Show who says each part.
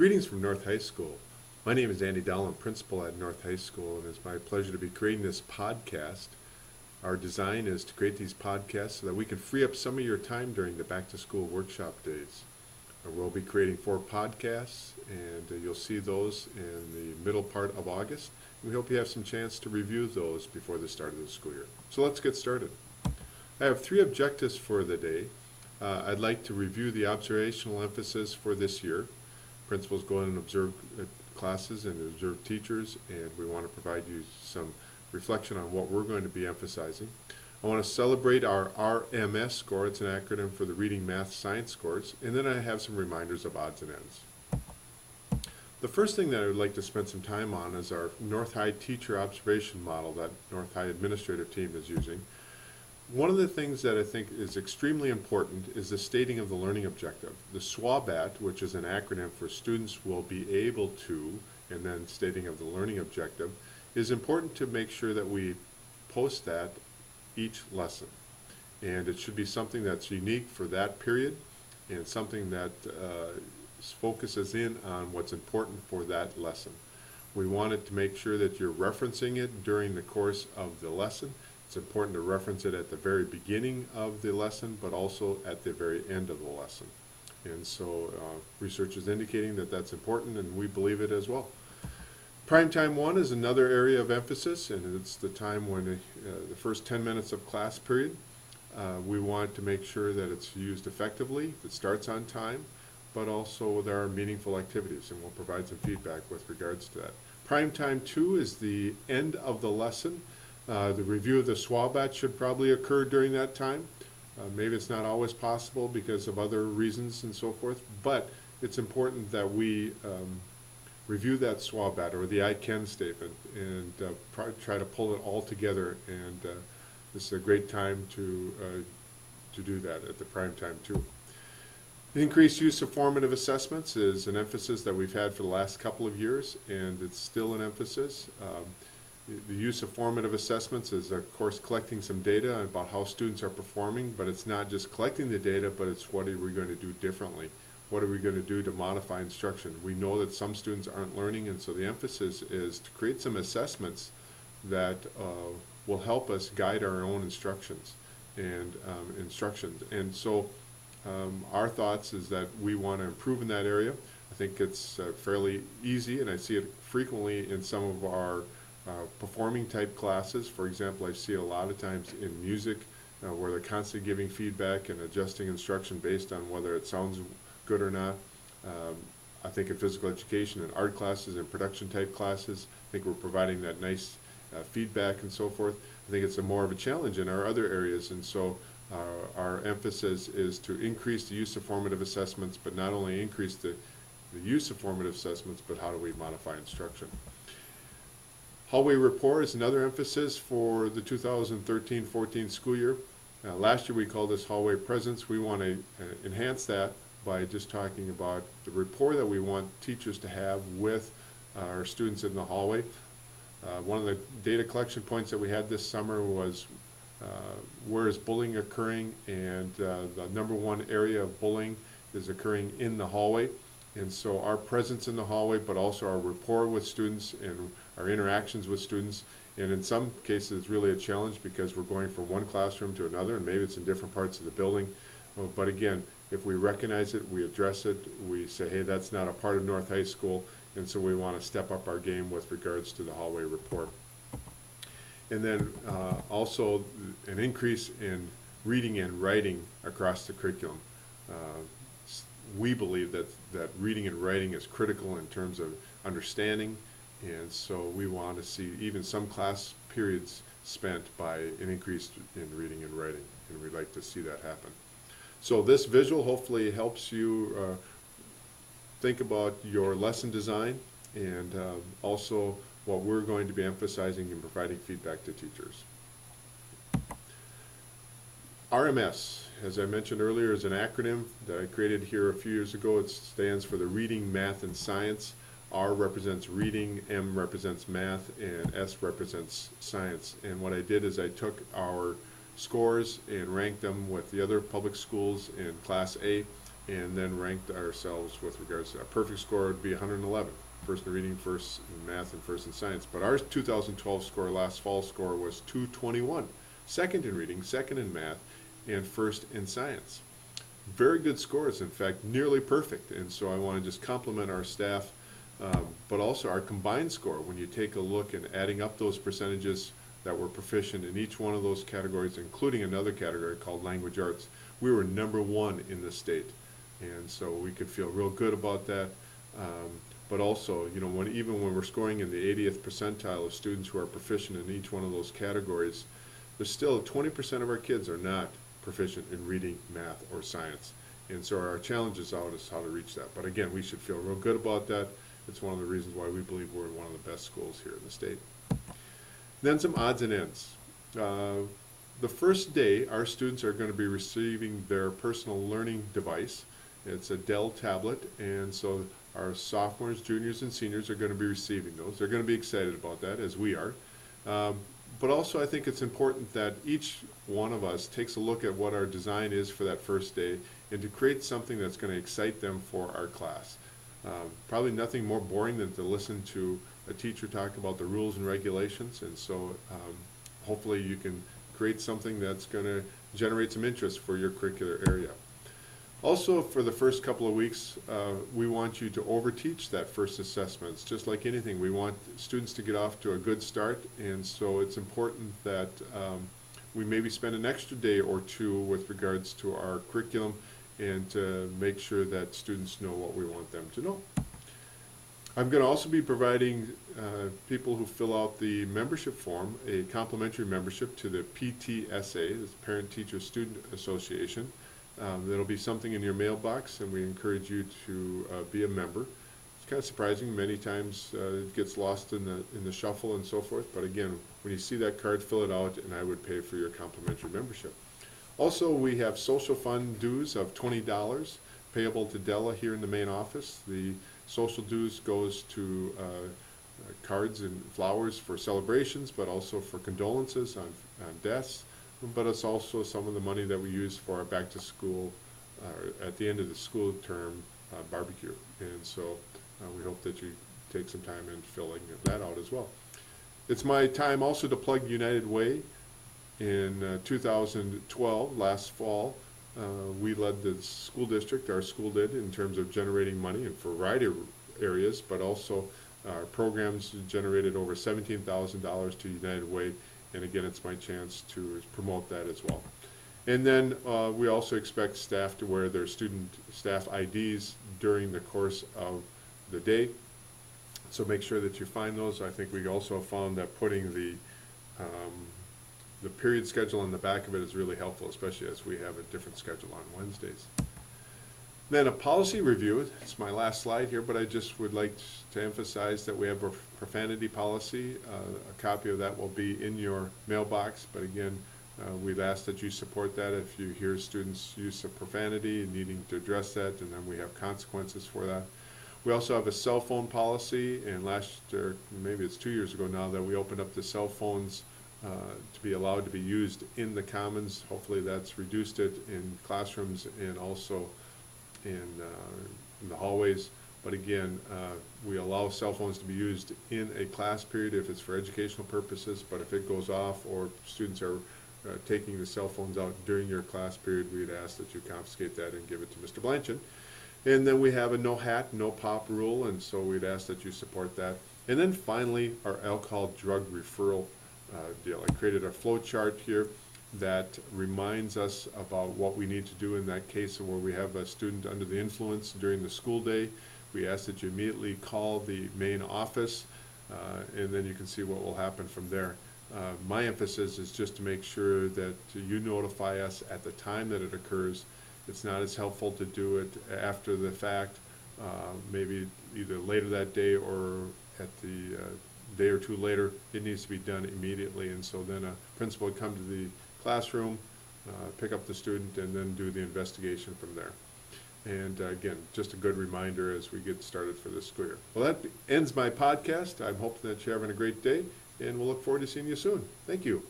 Speaker 1: Greetings from North High School. My name is Andy Dowland, principal at North High School, and it's my pleasure to be creating this podcast. Our design is to create these podcasts so that we can free up some of your time during the back-to-school workshop days. We'll be creating 4 podcasts, and you'll see those in the middle part of August. We hope you have some chance to review those before the start of the school year. So let's get started. I have 3 objectives for the day. I'd like to review the observational emphasis for this year. Principals go in and observe classes and observe teachers, and we want to provide you some reflection on what we're going to be emphasizing. I want to celebrate our RMS score. It's an acronym for the Reading, Math, Science scores. And then I have some reminders of odds and ends. The first thing that I would like to spend some time on is our North High teacher observation model that North High administrative team is using. One of the things that I think is extremely important is the stating of the learning objective. The SWABAT, which is an acronym for students will be able to, and then stating of the learning objective, is important to make sure that we post that each lesson. And it should be something that's unique for that period and something that focuses in on what's important for that lesson. We wanted to make sure that you're referencing it during the course of the lesson. It's important to reference it at the very beginning of the lesson, but also at the very end of the lesson. And so research is indicating that that's important, and we believe it as well. Prime time 1 is another area of emphasis, and it's the time when the first 10 minutes of class period. We want to make sure that it's used effectively, it starts on time, but also there are meaningful activities, and we'll provide some feedback with regards to that. Prime time 2 is the end of the lesson. The review of the SWABAT should probably occur during that time. Maybe it's not always possible because of other reasons and so forth, but it's important that we review that SWABAT or the I can statement and try to pull it all together, and this is a great time to do that at the prime time too. The increased use of formative assessments is an emphasis that we've had for the last couple of years, and it's still an emphasis. The use of formative assessments is, of course, collecting some data about how students are performing, but it's not just collecting the data, but it's what are we going to do differently? What are we going to do to modify instruction? We know that some students aren't learning, and so the emphasis is to create some assessments that will help us guide our own instructions and And so our thoughts is that we want to improve in that area. I think it's fairly easy, and I see it frequently in some of our performing type classes. For example, I see it a lot of times in music where they're constantly giving feedback and adjusting instruction based on whether it sounds good or not. I think in physical education and art classes and production type classes, I think we're providing that nice feedback and so forth. I think it's more of a challenge in our other areas, and so our emphasis is to increase the use of formative assessments, but not only increase the use of formative assessments, but how do we modify instruction. Hallway rapport is another emphasis for the 2013-14 school year. Last year we called this hallway presence. We want to enhance that by just talking about the rapport that we want teachers to have with our students in the hallway. One of the data collection points that we had this summer was where is bullying occurring, and the #1 area of bullying is occurring in the hallway. And so our presence in the hallway, but also our rapport with students and our interactions with students, and in some cases it's really a challenge because we're going from one classroom to another, and maybe it's in different parts of the building. But again, if we recognize it, we address it, we say, hey, that's not a part of North High School, and so we want to step up our game with regards to the hallway rapport. And then also an increase in reading and writing across the curriculum. We believe that reading and writing is critical in terms of understanding, and so we want to see even some class periods spent by an increase in reading and writing, and we'd like to see that happen. So this visual hopefully helps you think about your lesson design and also what we're going to be emphasizing and providing feedback to teachers. RMS, as I mentioned earlier, is an acronym that I created here a few years ago. It stands for the Reading, Math, and Science. R represents reading, M represents math, and S represents science. And what I did is I took our scores and ranked them with the other public schools in Class A and then ranked ourselves with regards to a perfect score would be 111. First in reading, first in math, and first in science. But our 2012 score, last fall score, was 221. Second in reading, second in math, and first in science. Very good scores, in fact, nearly perfect. And so I want to just compliment our staff, but also our combined score. When you take a look and adding up those percentages that were proficient in each one of those categories, including another category called language arts, we were #1 in the state. And so we could feel real good about that. But also, you know, even when we're scoring in the 80th percentile of students who are proficient in each one of those categories, there's still 20% of our kids are not proficient in reading, math, or science. And so our challenge is out is how to reach that. But again, we should feel real good about that. It's one of the reasons why we believe we're one of the best schools here in the state. Then some odds and ends. The first day, our students are going to be receiving their personal learning device. It's a Dell tablet, and so our sophomores, juniors, and seniors are going to be receiving those. They're going to be excited about that, as we are. But also I think it's important that each one of us takes a look at what our design is for that first day and to create something that's going to excite them for our class. Probably nothing more boring than to listen to a teacher talk about the rules and regulations, and so hopefully you can create something that's going to generate some interest for your curricular area. Also, for the first couple of weeks, we want you to overteach that first assessment. It's just like anything. We want students to get off to a good start, and so it's important that we maybe spend an extra day or two with regards to our curriculum and to make sure that students know what we want them to know. I'm going to also be providing people who fill out the membership form a complimentary membership to the PTSA, the Parent Teacher Student Association. There'll be something in your mailbox, and we encourage you to be a member. It's kind of surprising. Many times it gets lost in the shuffle and so forth. But again, when you see that card, fill it out, and I would pay for your complimentary membership. Also, we have social fund dues of $20 payable to Della here in the main office. The social dues goes to cards and flowers for celebrations, but also for condolences on deaths. But it's also some of the money that we use for our back to school, at the end of the school term barbecue. And so we hope that you take some time in filling that out as well. It's my time also to plug United Way. In 2012, last fall, we led the school district, our school did, in terms of generating money in a variety of areas, but also our programs generated over $17,000 to United Way. And again, it's my chance to promote that as well. And then we also expect staff to wear their staff IDs during the course of the day. So make sure that you find those. I think we also found that putting the period schedule on the back of it is really helpful, especially as we have a different schedule on Wednesdays. Then a policy review. It's my last slide here, but I just would like to emphasize that we have a profanity policy. A copy of that will be in your mailbox, but again, we'd ask that you support that if you hear students' use of profanity and needing to address that, and then we have consequences for that. We also have a cell phone policy, and last year, maybe it's 2 years ago now, that we opened up the cell phones to be allowed to be used in the commons. Hopefully that's reduced it in classrooms and also in the hallways. But again, we allow cell phones to be used in a class period if it's for educational purposes, but if it goes off or students are taking the cell phones out during your class period, we'd ask that you confiscate that and give it to Mr. Blanchard. And then we have a no hat, no pop rule, and so we'd ask that you support that. And then finally, our alcohol drug referral deal. I created a flow chart here that reminds us about what we need to do in that case where we have a student under the influence during the school day. We ask that you immediately call the main office, and then you can see what will happen from there. My emphasis is just to make sure that you notify us at the time that it occurs. It's not as helpful to do it after the fact, maybe either later that day or at the day or two later. It needs to be done immediately, and so then a principal would come to the classroom, pick up the student, and then do the investigation from there. And again, just a good reminder as we get started for this school year. Well, that ends my podcast. I'm hoping that you're having a great day, and we'll look forward to seeing you soon. Thank you.